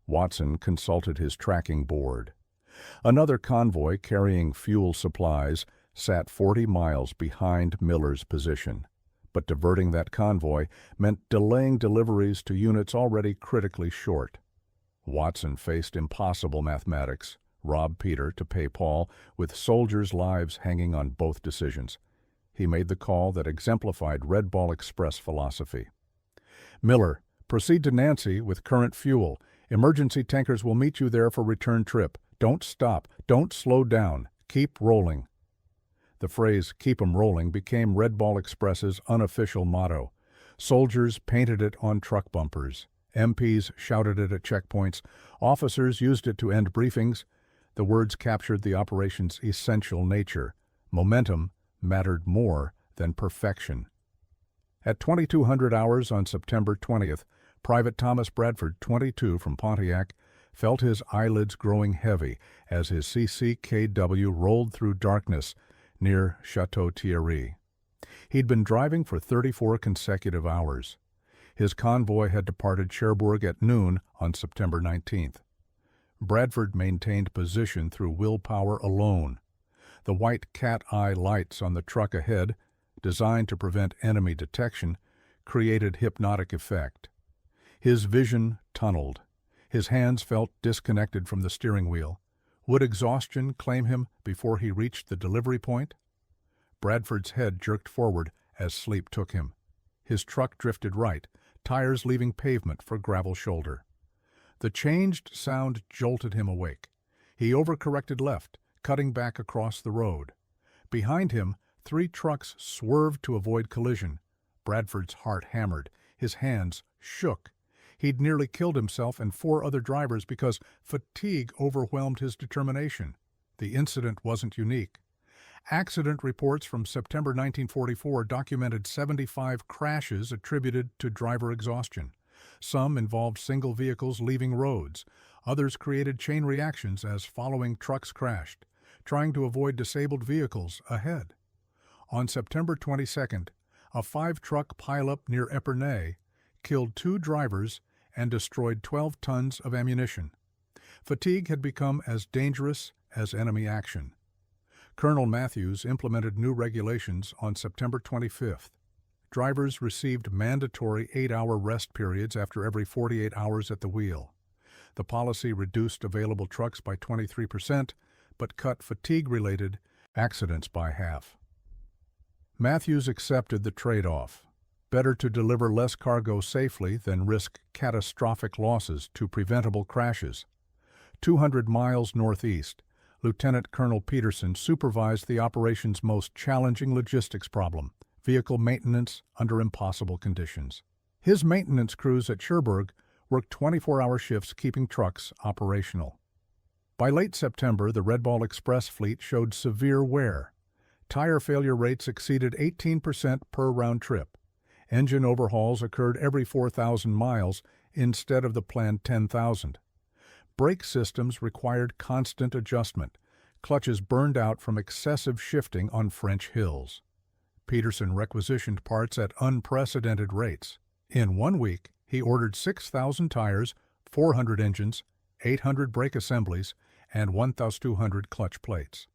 Watson consulted his tracking board. Another convoy carrying fuel supplies sat 40 miles behind Miller's position, but diverting that convoy meant delaying deliveries to units already critically short. Watson faced impossible mathematics, rob Peter to pay Paul, with soldiers' lives hanging on both decisions. He made the call that exemplified Red Ball Express philosophy. Miller, proceed to Nancy with current fuel. Emergency tankers will meet you there for return trip. Don't stop. Don't slow down. Keep rolling. The phrase, keep 'em rolling, became Red Ball Express's unofficial motto. Soldiers painted it on truck bumpers. MPs shouted it at checkpoints. Officers used it to end briefings. The words captured the operation's essential nature. Momentum mattered more than perfection. At 2200 hours on September 20th, Private Thomas Bradford, 22, from Pontiac, felt his eyelids growing heavy as his CCKW rolled through darkness near Chateau Thierry. He'd been driving for 34 consecutive hours. His convoy had departed Cherbourg at noon on September 19th. Bradford maintained position through willpower alone. The white cat-eye lights on the truck ahead, designed to prevent enemy detection, created hypnotic effect. His vision tunneled. His hands felt disconnected from the steering wheel. Would exhaustion claim him before he reached the delivery point? Bradford's head jerked forward as sleep took him. His truck drifted right, tires leaving pavement for gravel shoulder. The changed sound jolted him awake. He overcorrected left, cutting back across the road. Behind him, 3 trucks swerved to avoid collision. Bradford's heart hammered. His hands shook. He'd nearly killed himself and 4 other drivers because fatigue overwhelmed his determination. The incident wasn't unique. Accident reports from September 1944 documented 75 crashes attributed to driver exhaustion. Some involved single vehicles leaving roads. Others created chain reactions as following trucks crashed, trying to avoid disabled vehicles ahead. On September 22nd, a 5-truck pileup near Epernay killed 2 drivers and destroyed 12 tons of ammunition. Fatigue had become as dangerous as enemy action. Colonel Matthews implemented new regulations on September 25th. Drivers received mandatory 8-hour rest periods after every 48 hours at the wheel. The policy reduced available trucks by 23%, but cut fatigue-related accidents by half. Matthews accepted the trade-off. Better to deliver less cargo safely than risk catastrophic losses to preventable crashes. 200 miles northeast, Lieutenant Colonel Peterson supervised the operation's most challenging logistics problem, vehicle maintenance under impossible conditions. His maintenance crews at Cherbourg worked 24-hour shifts keeping trucks operational. By late September, the Red Ball Express fleet showed severe wear. Tire failure rates exceeded 18% per round trip. Engine overhauls occurred every 4,000 miles instead of the planned 10,000. Brake systems required constant adjustment. Clutches burned out from excessive shifting on French hills. Peterson requisitioned parts at unprecedented rates. In 1 week, he ordered 6,000 tires, 400 engines, 800 brake assemblies, and 1,200 clutch plates.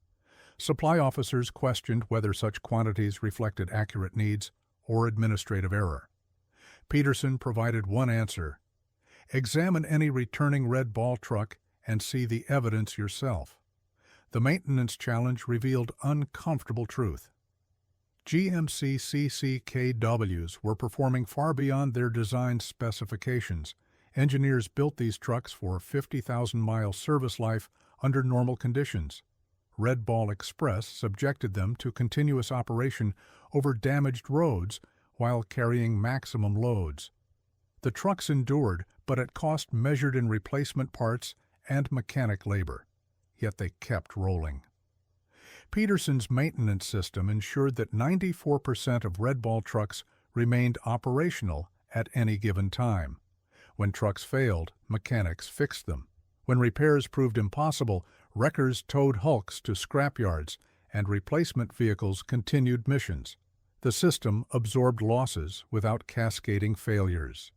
Supply officers questioned whether such quantities reflected accurate needs or administrative error. Peterson provided one answer: examine any returning Red Ball truck and see the evidence yourself. The maintenance challenge revealed uncomfortable truth. GMC CCKWs were performing far beyond their design specifications. Engineers built these trucks for 50,000-mile service life under normal conditions. Red Ball Express subjected them to continuous operation over damaged roads while carrying maximum loads. The trucks endured, but at cost measured in replacement parts and mechanic labor. Yet they kept rolling. Peterson's maintenance system ensured that 94% of Red Ball trucks remained operational at any given time. When trucks failed, mechanics fixed them. When repairs proved impossible, wreckers towed hulks to scrapyards, and replacement vehicles continued missions. The system absorbed losses without cascading failures.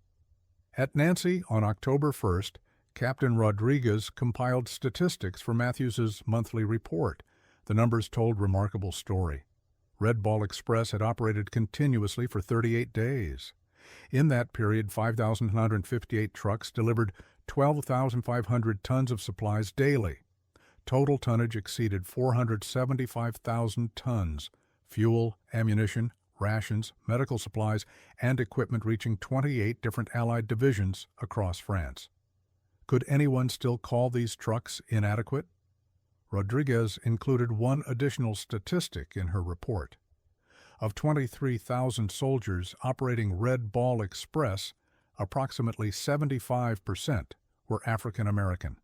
At Nancy on October 1st, Captain Rodriguez compiled statistics for Matthews's monthly report. The numbers told remarkable story. Red Ball Express had operated continuously for 38 days. In that period, 5,158 trucks delivered 12,500 tons of supplies daily. Total tonnage exceeded 475,000 tons. Fuel, ammunition, rations, medical supplies, and equipment reaching 28 different Allied divisions across France. Could anyone still call these trucks inadequate? Rodriguez included one additional statistic in her report. Of 23,000 soldiers operating Red Ball Express, approximately 75% were African American.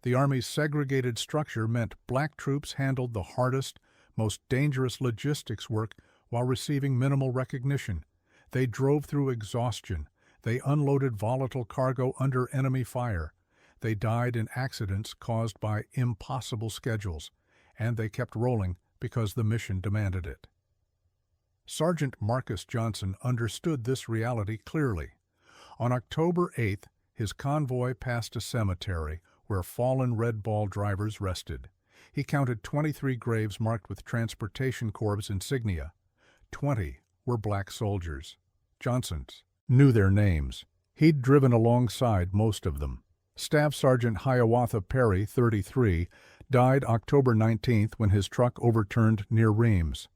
The Army's segregated structure meant black troops handled the hardest, most dangerous logistics work while receiving minimal recognition. They drove through exhaustion. They unloaded volatile cargo under enemy fire. They died in accidents caused by impossible schedules, and they kept rolling because the mission demanded it. Sergeant Marcus Johnson understood this reality clearly. On October 8th, his convoy passed a cemetery where fallen Red Ball drivers rested. He counted 23 graves marked with Transportation Corps insignia. 20 were black soldiers. Johnson's knew their names. He'd driven alongside most of them. Staff Sergeant Hiawatha Perry, 33, died October 19th when his truck overturned near Reims.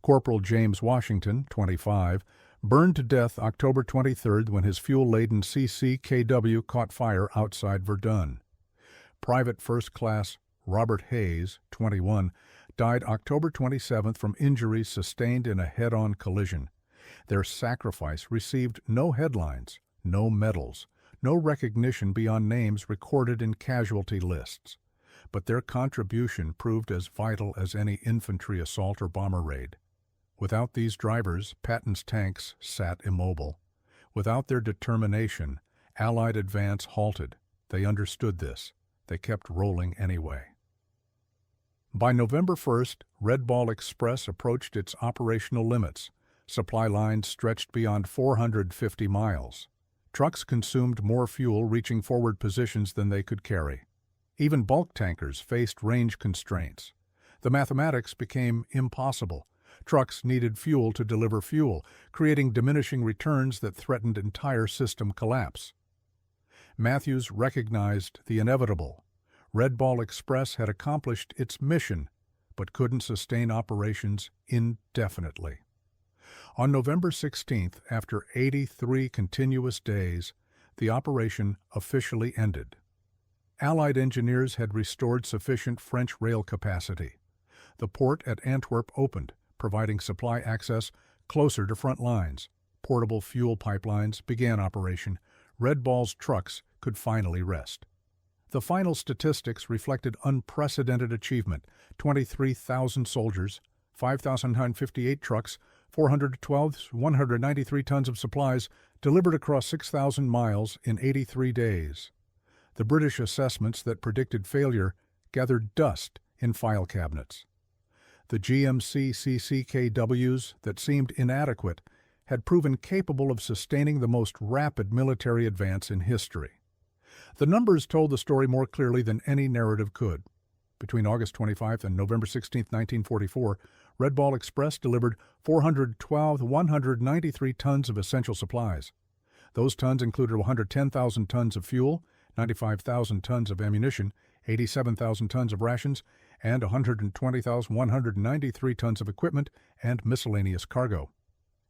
Corporal James Washington, 25, burned to death October 23rd when his fuel-laden CCKW caught fire outside Verdun. Private First Class Robert Hayes, 21, died October 27th from injuries sustained in a head-on collision. Their sacrifice received no headlines, no medals, no recognition beyond names recorded in casualty lists. But their contribution proved as vital as any infantry assault or bomber raid. Without these drivers, Patton's tanks sat immobile. Without their determination, Allied advance halted. They understood this. They kept rolling anyway. By November 1st, Red Ball Express approached its operational limits. Supply lines stretched beyond 450 miles. Trucks consumed more fuel, reaching forward positions than they could carry. Even bulk tankers faced range constraints. The mathematics became impossible. Trucks needed fuel to deliver fuel, creating diminishing returns that threatened entire system collapse. Matthews recognized the inevitable. Red Ball Express had accomplished its mission, but couldn't sustain operations indefinitely. On November 16th, after 83 continuous days, the operation officially ended. Allied engineers had restored sufficient French rail capacity. The port at Antwerp opened, providing supply access closer to front lines. Portable fuel pipelines began operation. Red Ball's trucks could finally rest. The final statistics reflected unprecedented achievement: 23,000 soldiers, 5,958 trucks, 412, 193 tons of supplies delivered across 6,000 miles in 83 days. The British assessments that predicted failure gathered dust in file cabinets. The GMC CCKWs that seemed inadequate had proven capable of sustaining the most rapid military advance in history. The numbers told the story more clearly than any narrative could. Between August 25 and November 16, 1944, Red Ball Express delivered 193 tons of essential supplies. Those tons included 110,000 tons of fuel, 95,000 tons of ammunition, 87,000 tons of rations, and 120,193 tons of equipment and miscellaneous cargo.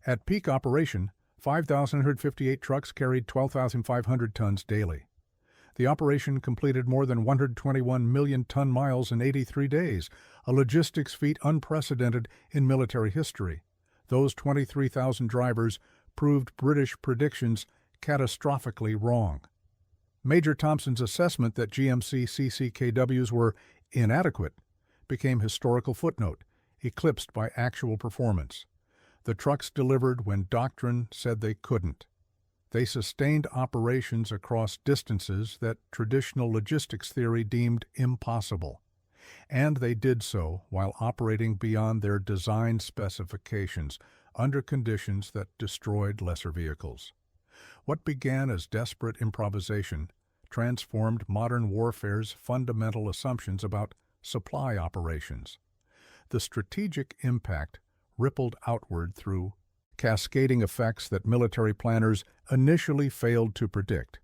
At peak operation, 5,158 trucks carried 12,500 tons daily. The operation completed more than 121 million ton miles in 83 days, a logistics feat unprecedented in military history. Those 23,000 drivers proved British predictions catastrophically wrong. Major Thompson's assessment that GMC CCKWs were inadequate became historical footnote, eclipsed by actual performance. The trucks delivered when doctrine said they couldn't. They sustained operations across distances that traditional logistics theory deemed impossible. And they did so while operating beyond their design specifications under conditions that destroyed lesser vehicles. What began as desperate improvisation transformed modern warfare's fundamental assumptions about supply operations. The strategic impact rippled outward through cascading effects that military planners initially failed to predict.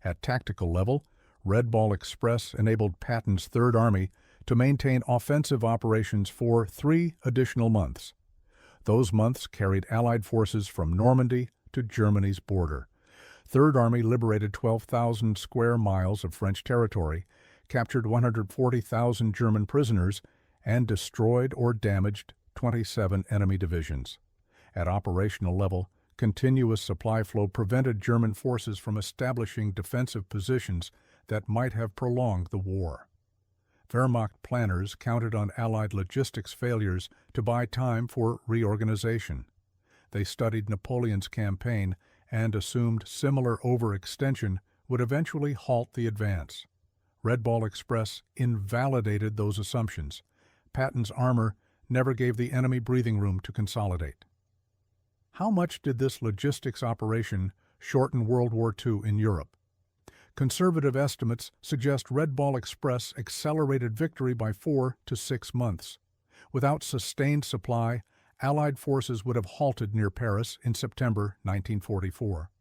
At tactical level, Red Ball Express enabled Patton's Third Army to maintain offensive operations for 3 additional months. Those months carried Allied forces from Normandy to Germany's border. Third Army liberated 12,000 square miles of French territory, captured 140,000 German prisoners, and destroyed or damaged 27 enemy divisions. At operational level, continuous supply flow prevented German forces from establishing defensive positions that might have prolonged the war. Wehrmacht planners counted on Allied logistics failures to buy time for reorganization. They studied Napoleon's campaign and assumed similar overextension would eventually halt the advance. Red Ball Express invalidated those assumptions. Patton's armor never gave the enemy breathing room to consolidate. How much did this logistics operation shorten World War II in Europe? Conservative estimates suggest Red Ball Express accelerated victory by 4 to 6 months. Without sustained supply, Allied forces would have halted near Paris in September 1944.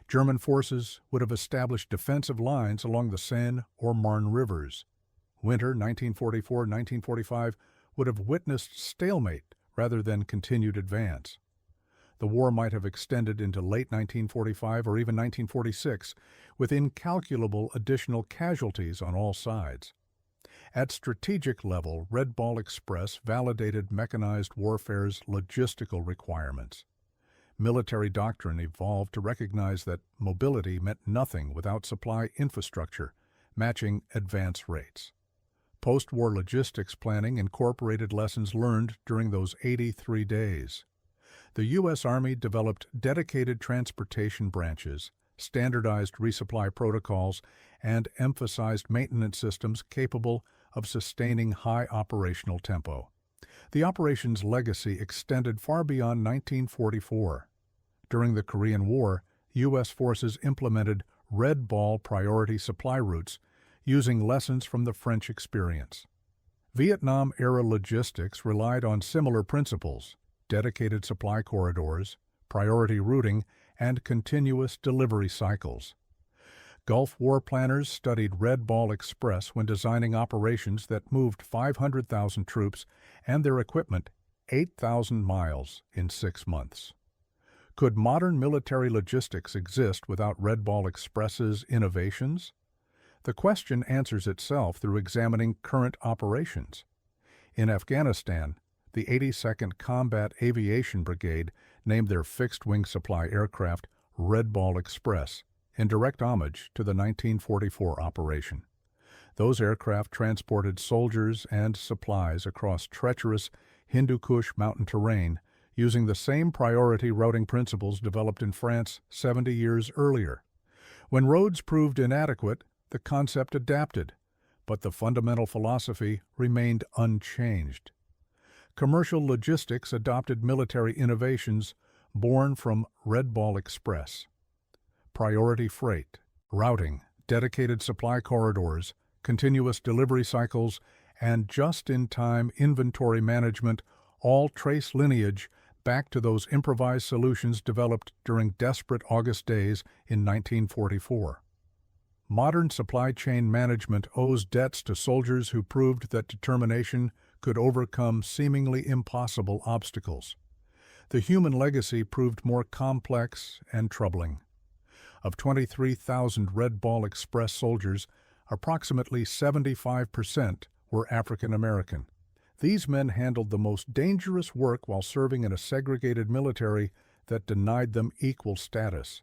German forces would have established defensive lines along the Seine or Marne rivers. Winter 1944-1945 would have witnessed stalemate rather than continued advance. The war might have extended into late 1945 or even 1946, with incalculable additional casualties on all sides. At strategic level, Red Ball Express validated mechanized warfare's logistical requirements. Military doctrine evolved to recognize that mobility meant nothing without supply infrastructure, matching advance rates. Post-war logistics planning incorporated lessons learned during those 83 days. The U.S. Army developed dedicated transportation branches, standardized resupply protocols, and emphasized maintenance systems capable of sustaining high operational tempo. The operation's legacy extended far beyond 1944. During the Korean War, U.S. forces implemented Red Ball priority supply routes, using lessons from the French experience. Vietnam-era logistics relied on similar principles: dedicated supply corridors, priority routing, and continuous delivery cycles. Gulf War planners studied Red Ball Express when designing operations that moved 500,000 troops and their equipment 8,000 miles in 6 months. Could modern military logistics exist without Red Ball Express's innovations? The question answers itself through examining current operations. In Afghanistan, the 82nd Combat Aviation Brigade named their fixed-wing supply aircraft Red Ball Express, in direct homage to the 1944 operation. Those aircraft transported soldiers and supplies across treacherous Hindu Kush mountain terrain using the same priority routing principles developed in France 70 years earlier. When roads proved inadequate, the concept adapted, but the fundamental philosophy remained unchanged. Commercial logistics adopted military innovations born from Red Ball Express. Priority freight, routing, dedicated supply corridors, continuous delivery cycles, and just-in-time inventory management all trace lineage back to those improvised solutions developed during desperate August days in 1944. Modern supply chain management owes debts to soldiers who proved that determination could overcome seemingly impossible obstacles. The human legacy proved more complex and troubling. Of 23,000 Red Ball Express soldiers, approximately 75% were African American. These men handled the most dangerous work while serving in a segregated military that denied them equal status.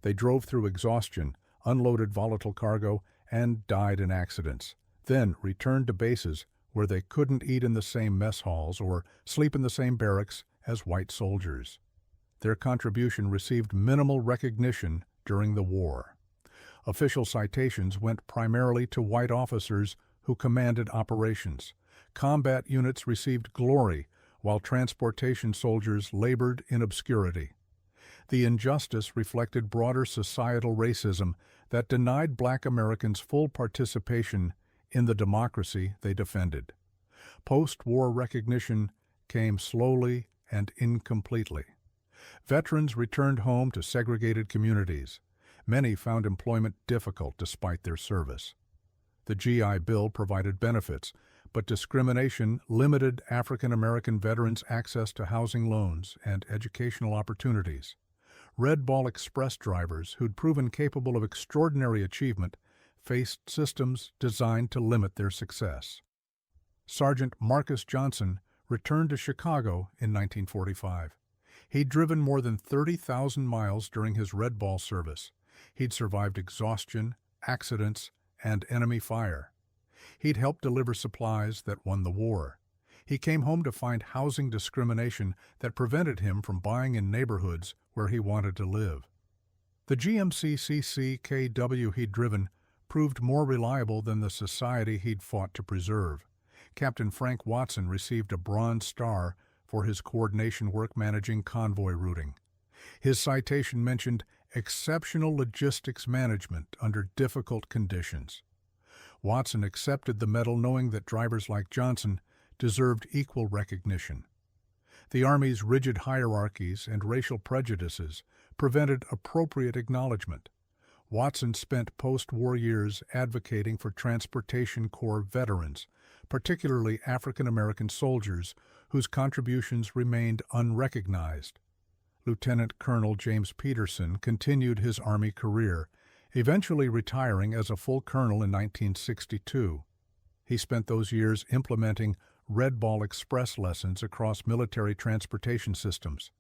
They drove through exhaustion, unloaded volatile cargo, and died in accidents, then returned to bases where they couldn't eat in the same mess halls or sleep in the same barracks as white soldiers. Their contribution received minimal recognition during the war. Official citations went primarily to white officers who commanded operations. Combat units received glory, while transportation soldiers labored in obscurity. The injustice reflected broader societal racism that denied Black Americans full participation in the democracy they defended. Post-war recognition came slowly and incompletely. Veterans returned home to segregated communities. Many found employment difficult despite their service. The GI Bill provided benefits, but discrimination limited African American veterans' access to housing loans and educational opportunities. Red Ball Express drivers who'd proven capable of extraordinary achievement faced systems designed to limit their success. Sergeant Marcus Johnson returned to Chicago in 1945. He'd driven more than 30,000 miles during his Red Ball service. He'd survived exhaustion, accidents, and enemy fire. He'd helped deliver supplies that won the war. He came home to find housing discrimination that prevented him from buying in neighborhoods where he wanted to live. The GMC CCKW he'd driven proved more reliable than the society he'd fought to preserve. Captain Frank Watson received a Bronze Star for his coordination work managing convoy routing. His citation mentioned exceptional logistics management under difficult conditions. Watson accepted the medal knowing that drivers like Johnson deserved equal recognition. The Army's rigid hierarchies and racial prejudices prevented appropriate acknowledgement. Watson spent post-war years advocating for Transportation Corps veterans, particularly African American soldiers whose contributions remained unrecognized. Lieutenant Colonel James Peterson continued his Army career, eventually retiring as a full colonel in 1962. He spent those years implementing Red Ball Express lessons across military transportation systems.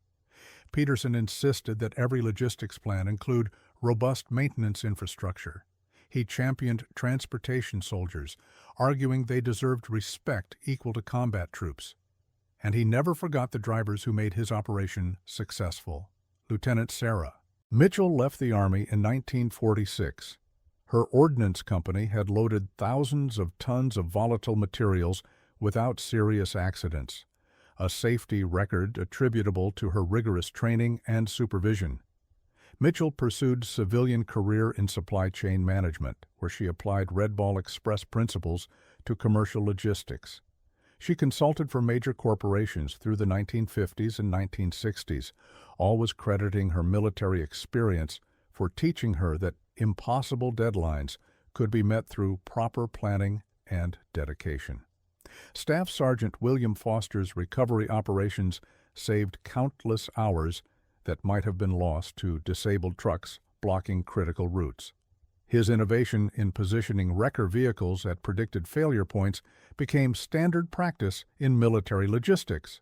Peterson insisted that every logistics plan include robust maintenance infrastructure. He championed transportation soldiers, arguing they deserved respect equal to combat troops. And he never forgot the drivers who made his operation successful. Lieutenant Sarah Mitchell left the Army in 1946. Her ordnance company had loaded thousands of tons of volatile materials without serious accidents, a safety record attributable to her rigorous training and supervision. Mitchell pursued civilian career in supply chain management, where she applied Red Ball Express principles to commercial logistics. She consulted for major corporations through the 1950s and 1960s, always crediting her military experience for teaching her that impossible deadlines could be met through proper planning and dedication. Staff Sergeant William Foster's recovery operations saved countless hours that might have been lost to disabled trucks blocking critical routes. His innovation in positioning wrecker vehicles at predicted failure points became standard practice in military logistics.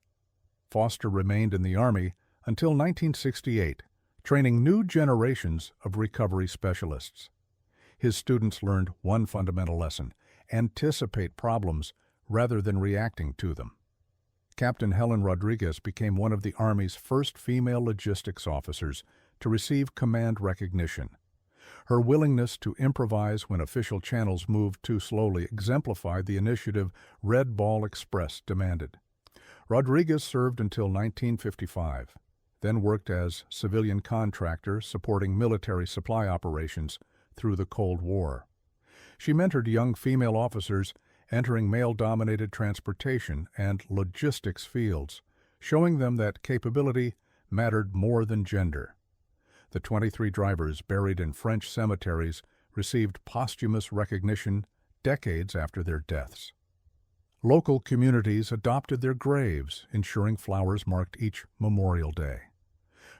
Foster remained in the Army until 1968, training new generations of recovery specialists. His students learned one fundamental lesson: anticipate problems rather than reacting to them. Captain Helen Rodriguez became one of the Army's first female logistics officers to receive command recognition. Her willingness to improvise when official channels moved too slowly exemplified the initiative Red Ball Express demanded. Rodriguez served until 1955, then worked as civilian contractor supporting military supply operations through the Cold War. She mentored young female officers entering male-dominated transportation and logistics fields, showing them that capability mattered more than gender. The 23 drivers buried in French cemeteries received posthumous recognition decades after their deaths. Local communities adopted their graves, ensuring flowers marked each Memorial Day.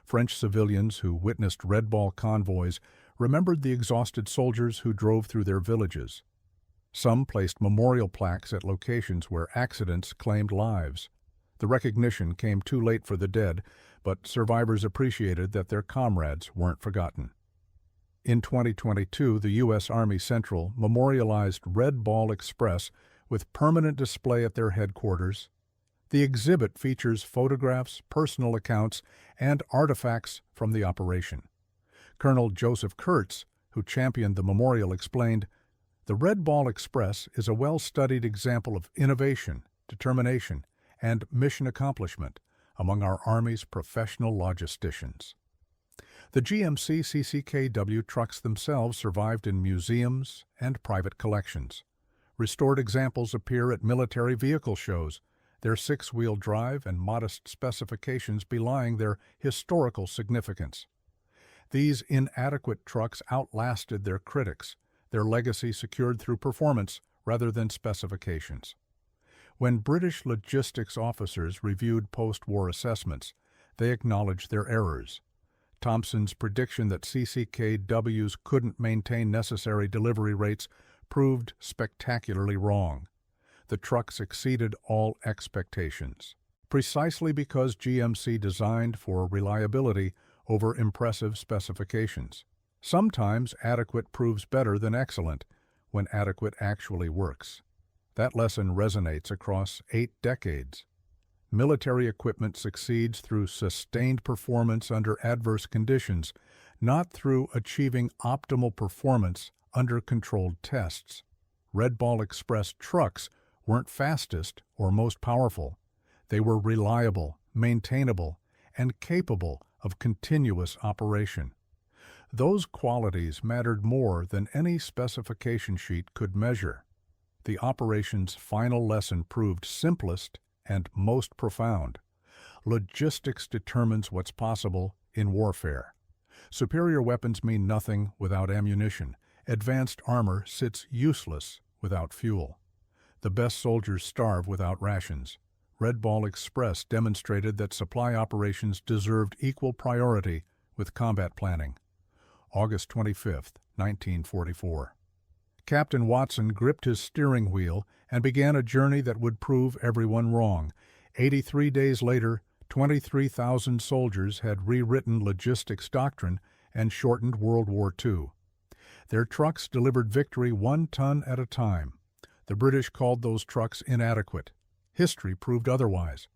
French civilians who witnessed Red Ball convoys remembered the exhausted soldiers who drove through their villages. Some placed memorial plaques at locations where accidents claimed lives. The recognition came too late for the dead, but survivors appreciated that their comrades weren't forgotten. In 2022, the U.S. Army Central memorialized Red Ball Express with permanent display at their headquarters. The exhibit features photographs, personal accounts, and artifacts from the operation. Colonel Joseph Kurtz, who championed the memorial, explained, "The Red Ball Express is a well-studied example of innovation, determination, and mission accomplishment among our Army's professional logisticians." The GMC CCKW trucks themselves survived in museums and private collections. Restored examples appear at military vehicle shows, their six-wheel drive and modest specifications belying their historical significance. These inadequate trucks outlasted their critics, their legacy secured through performance rather than specifications. When British logistics officers reviewed post-war assessments, they acknowledged their errors. Thompson's prediction that CCKWs couldn't maintain necessary delivery rates proved spectacularly wrong. The trucks exceeded all expectations, precisely because GMC designed for reliability over impressive specifications. Sometimes adequate proves better than excellent when adequate actually works. That lesson resonates across 8 decades. Military equipment succeeds through sustained performance under adverse conditions, not through achieving optimal performance under controlled tests. Red Ball Express trucks weren't fastest or most powerful. They were reliable, maintainable, and capable of continuous operation. Those qualities mattered more than any specification sheet could measure. The operation's final lesson proved simplest and most profound. Logistics determines what's possible in warfare. Superior weapons mean nothing without ammunition. Advanced armor sits useless without fuel. The best soldiers starve without rations. Red Ball Express demonstrated that supply operations deserved equal priority with combat planning. August 25, 1944. Captain Watson gripped his steering wheel and began a journey that would prove everyone wrong. 83 days later, 23,000 soldiers had rewritten logistics doctrine and shortened World War II. Their trucks delivered victory 1 ton at a time. The British called those trucks inadequate. History proved otherwise.